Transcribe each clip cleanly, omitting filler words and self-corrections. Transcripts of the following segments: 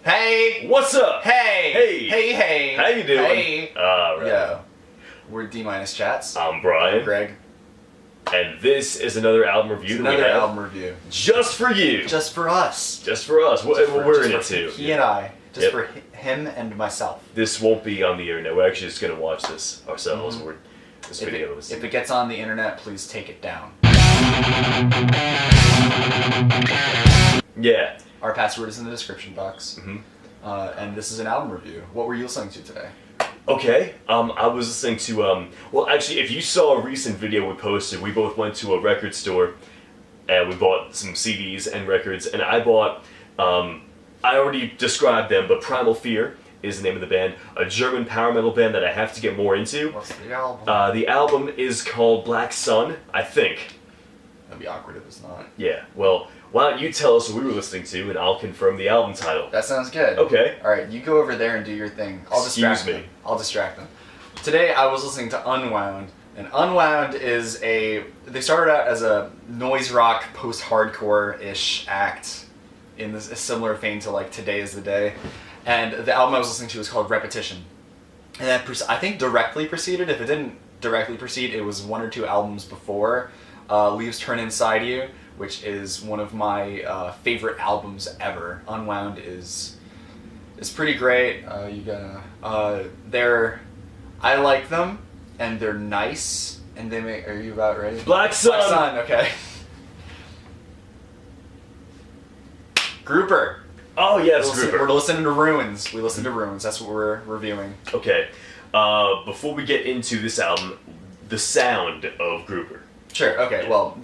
Hey! What's up? Hey! Hey! Hey! How you doing? Hey! Alright. Yeah. We're D-Minus Chats. I'm Brian. I'm Greg. And this is another album review It's that we another have. album review. Just for you. Just for us. Just for us. We're in it too. He and I. Just Yep. for him and myself. This won't be on the internet. We're actually just going to watch this ourselves. This video is... If it gets on the internet, please take it down. Yeah. Our password is in the description box. And this is an album review. What were you listening to today? Okay. I was listening to... well, actually, if you saw a recent video we posted, we both went to a record store and we bought some CDs and records. And I bought... I already described them, but Primal Fear is the name of the band. A German power metal band that I have to get more into. What's the album? The album is called Black Sun, I think. That'd be awkward if it's not. Yeah, well, why don't you tell us what we were listening to, and I'll confirm the album title. That sounds good. Okay. Alright, you go over there and do your thing. I'll distract Excuse me. them. I'll distract them. Today I was listening to Unwound. And Unwound is they started out as a noise rock, post-hardcore-ish act in a similar vein to like Today Is the Day. And the album I was listening to was called Repetition. And that I think directly preceded, if it didn't directly precede, it was one or two albums before Leaves Turn Inside You, which is one of my favorite albums ever. Unwound is pretty great. I like them, and they're nice, and they make. Are you about ready? Black Sun! Black Sun, okay. Grouper. Oh, yes, Grouper. We're listening to Ruins. We listen to Ruins. That's what we're reviewing. Okay, before we get into this album, the sound of Grouper. Sure. Okay. Well,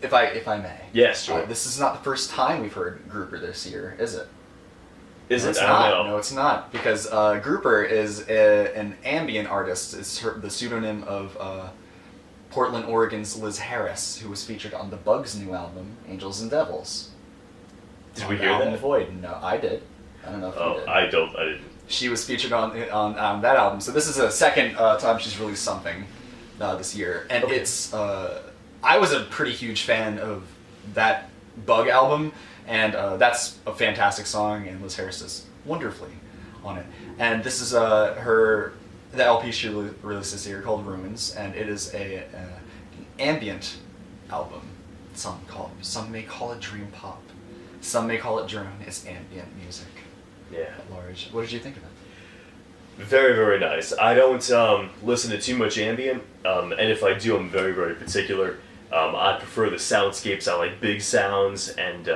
if I may. Yes, sure. This is not the first time we've heard Grouper this year, is it? Is No, it? it's I not. don't know. No, it's not, because Grouper is an ambient artist. It's the pseudonym of Portland, Oregon's Liz Harris, who was featured on the Bugs' new album, Angels and Devils. Did we On hear album that? Void. No, I did. I don't know if you Oh, did. I didn't. She was featured on that album, so this is the second time she's released something this year, and Okay. it's. I was a pretty huge fan of that Bug album, and that's a fantastic song, and Liz Harris does wonderfully on it. And this is the LP she released this year called Ruins, and it is an ambient album. Some may call it dream pop, some may call it drone. It's ambient music Yeah. at large. What did you think of it? Very, very nice. I don't listen to too much ambient, and if I do, I'm very, very particular. I prefer the soundscapes. I like big sounds and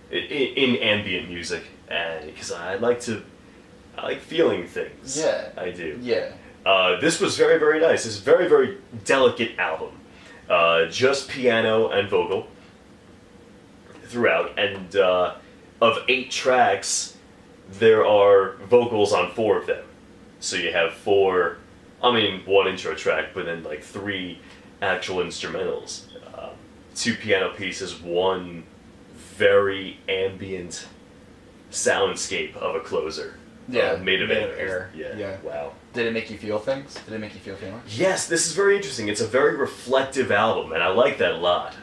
in ambient music, and because I like feeling things. Yeah. I do. Yeah. This was very, very nice. It's a very, very delicate album. Just piano and vocal throughout, and of 8 tracks, there are vocals on 4 of them. So you have 1 intro track, but then like 3 actual instrumentals. 2 piano pieces, 1 very ambient soundscape of a closer. Yeah, made of made of air. air. Yeah. Yeah. Wow. Did it make you feel things? Did it make you feel feelings? Yes, this is very interesting. It's a very reflective album, and I like that a lot.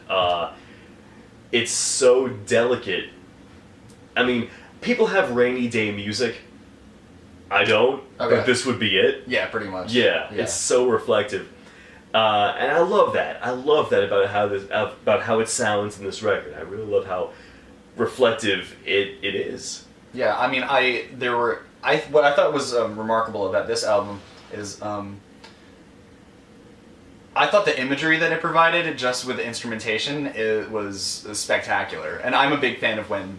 It's so delicate. I mean, people have rainy day music. I don't, Okay. but this would be it. Yeah, pretty much. Yeah, it's so reflective, and I love that. I love that about how it sounds in this record. I really love how reflective it is. Yeah, I mean, what I thought was remarkable about this album is I thought the imagery that it provided, just with the instrumentation, it was spectacular. And I'm a big fan of when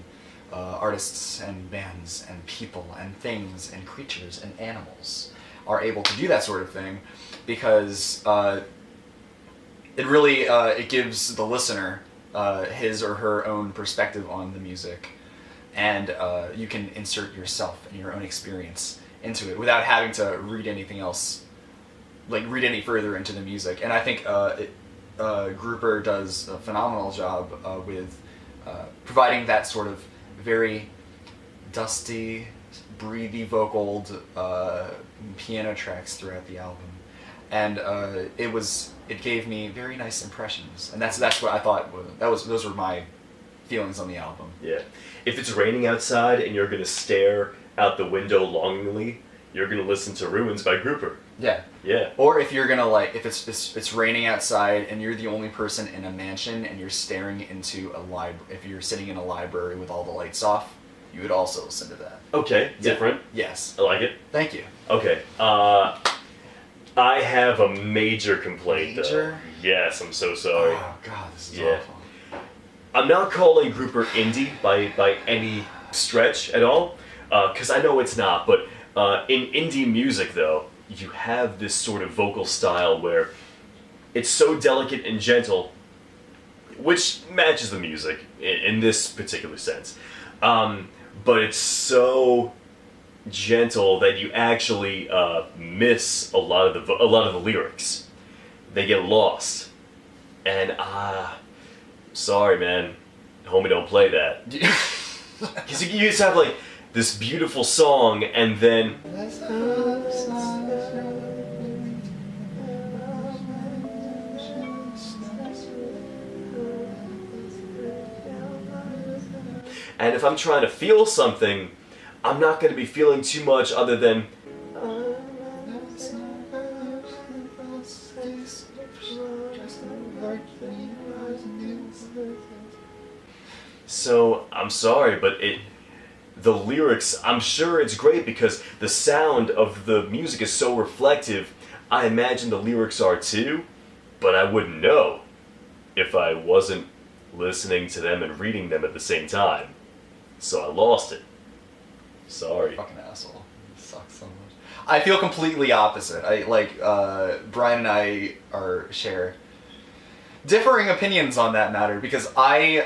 artists and bands and people and things and creatures and animals are able to do that sort of thing, because it really it gives the listener his or her own perspective on the music, and you can insert yourself and your own experience into it without having to read anything else, like read any further into the music. And I think Grouper does a phenomenal job with providing that sort of very dusty, breathy vocaled piano tracks throughout the album, and it gave me very nice impressions, and that's what I thought. Those were my feelings on the album. Yeah. If it's raining outside and you're gonna stare out the window longingly, you're gonna listen to Ruins by Grouper. Yeah. Yeah. Or if you're gonna like, if it's raining outside and you're the only person in a mansion and you're staring into if you're sitting in a library with all the lights off, you would also listen to that. Okay, different. Yes. I like it. Thank you. Okay. I have a major complaint Major? though. Yes, I'm so sorry. Oh god, this is Yeah. awful. I'm not calling Grouper indie by any stretch at all, because I know it's not, but in indie music though, you have this sort of vocal style where it's so delicate and gentle, which matches the music in this particular sense. But it's so gentle that you actually miss a lot of the lyrics. They get lost, and sorry, man, homie, don't play that. Because you just have like this beautiful song, and then and if I'm trying to feel something, I'm not going to be feeling too much other than so I'm sorry, but the lyrics, I'm sure it's great because the sound of the music is so reflective. I imagine the lyrics are too, but I wouldn't know if I wasn't listening to them and reading them at the same time. So I lost it. Sorry. Fucking asshole. It sucks so much. I feel completely opposite. Brian and I share differing opinions on that matter because I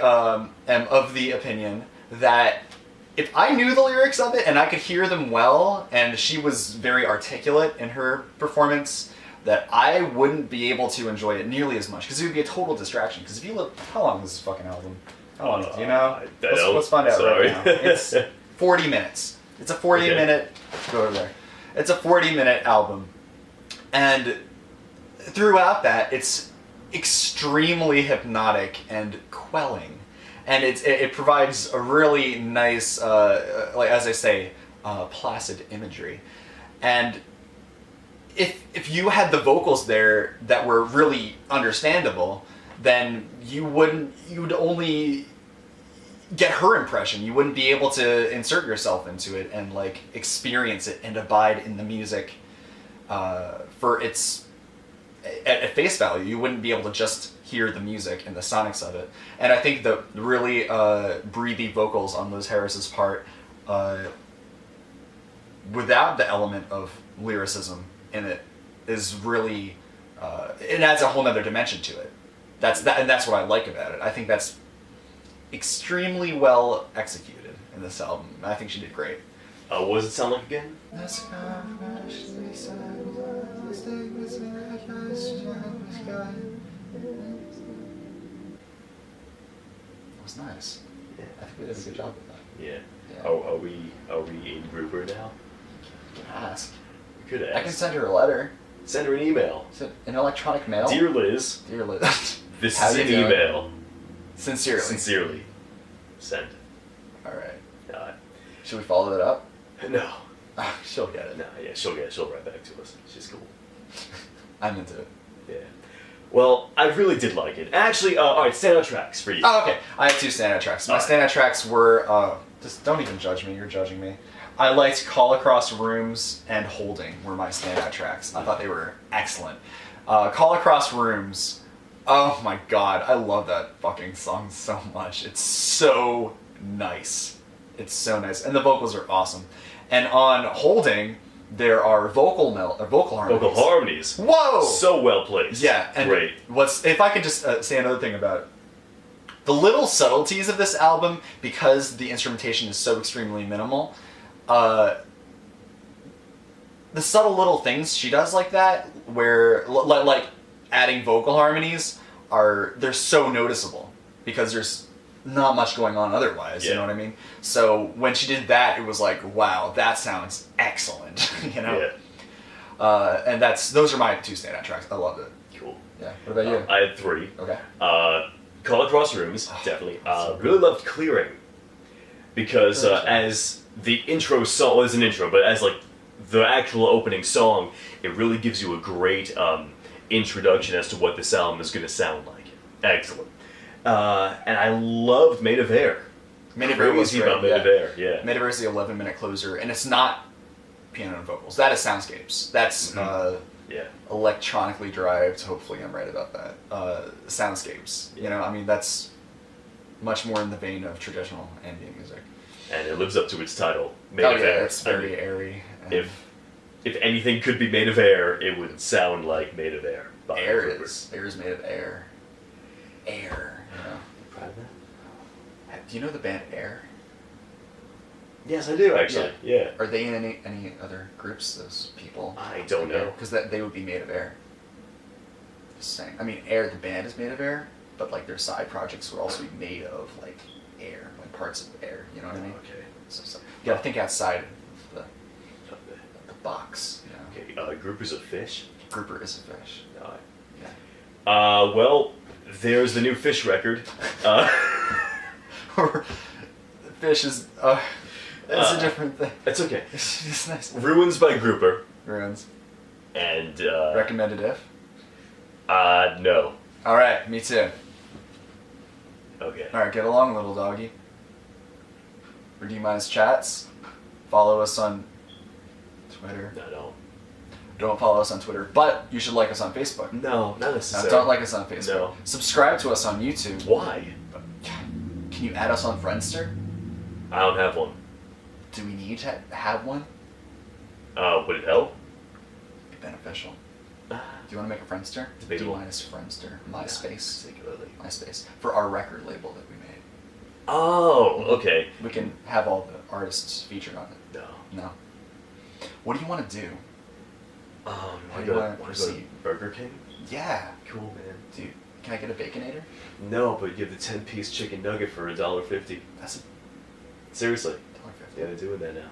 am of the opinion that if I knew the lyrics of it and I could hear them well, and she was very articulate in her performance, that I wouldn't be able to enjoy it nearly as much because it would be a total distraction. Because if you look, how long is this fucking album? How long? Do you know? Let's find out right now. It's 40 minutes. It's a 40-minute. Go over there. It's a 40-minute album, and throughout that, it's extremely hypnotic and quelling, and it provides a really nice, like as I say, placid imagery, and if you had the vocals there that were really understandable, then you would only get her impression. You wouldn't be able to insert yourself into it and like experience it and abide in the music for its at face value. You wouldn't be able to just hear the music and the sonics of it. And I think the really breathy vocals on Liz Harris's part, without the element of lyricism in it, is really it adds a whole nother dimension to it. And that's what I like about it. I think that's extremely well executed in this album. I think she did great. What does it sound like again? It was nice. Yeah, I think we did a good job with that. Yeah. Yeah. Are we in Grouper now? You can ask. We could ask. I can send her a letter. Send her an email. Is it an electronic mail? Dear Liz. Dear Liz. This How is you an doing? email. Sincerely. Sincerely. Send. Alright. Uh, Should we follow that up? no. She'll get it. No, yeah, she'll get it. She'll write back to us. She's cool. I'm into it. Yeah. Well, I really did like it. Actually, alright, standout tracks for you. Oh, okay. I had two standout tracks. My standout tracks were, just don't even judge me, you're judging me. I liked Call Across Rooms and Holding were my standout tracks. I thought they were excellent. Call Across Rooms, oh my god, I love that fucking song so much. It's so nice. It's so nice. And the vocals are awesome. And on Holding, there are vocal harmonies. Vocal harmonies. Whoa! So well placed. Yeah, and great. if I could just say another thing about it. The little subtleties of this album, because the instrumentation is so extremely minimal, the subtle little things she does like that, where like adding vocal harmonies, they're so noticeable because there's not much going on otherwise. Yeah. You know what I mean? So when she did that, it was like, wow, that sounds excellent. You know? Yeah. And those are my two standout tracks. I loved it. Cool. Yeah. What about you? I had three. Okay. Call Across Rooms, Oh, definitely. that's so Really loved Clearing. Because Very good. as the intro song, well, it's an intro, but as like the actual opening song, it really gives you a great introduction as to what this album is going to sound like. Excellent. And I loved Made of Air. Made of Air was Crazy great, about Made of Air, yeah. Made of Air is the 11-minute closer, and it's not piano and vocals. That is soundscapes. That's Yeah. electronically derived. Hopefully, I'm right about that. Soundscapes. You know, I mean, that's much more in the vein of traditional ambient music. And it lives up to its title, Made Oh of yeah, Air. it's I very mean, airy. and if anything could be made of air, it would sound like Made of Air. by air Cooper. is made of air. Air. You know. Proud of that? Do you know the band Air? Yes, I do actually. Yeah. Are they in any other groups? Those people? I don't know. Because they would be made of air. Just saying. I mean, Air the band is made of air, but like their side projects would also be made of like air, like parts of air. You know what I mean? Okay. So you gotta think outside of the box. You know? Okay. Groupers of Fish. Grouper is a fish. No. Yeah. Well, there's the new Fish record. Or fish is. It's a different thing. It's okay. It's nice. Ruins by Grouper. Ruins. And Recommended if. no. All right, me too. Okay. All right, get along, little doggy. Redeem Minus Chats. Follow us on Twitter. No. Don't follow us on Twitter, but you should like us on Facebook. No, not No, necessarily. don't like us on Facebook. No. Subscribe to us on YouTube. Why? Can you add us on Friendster? I don't have one. Do we need to have one? Would it help? Be beneficial. Do you want to make a Friendster? Debatable. Do minus Friendster. MySpace. Particularly. MySpace. For our record label that we made. Oh, okay. We can have all the artists featured on it. No. No. What do you want to do? Want do to you go wanna to proceed? Burger King? Yeah. Cool, man. Dude, can I get a Baconator? No, but you have the 10-piece chicken nugget for $1.50. That's Seriously. $1.50. Yeah, they're doing that now.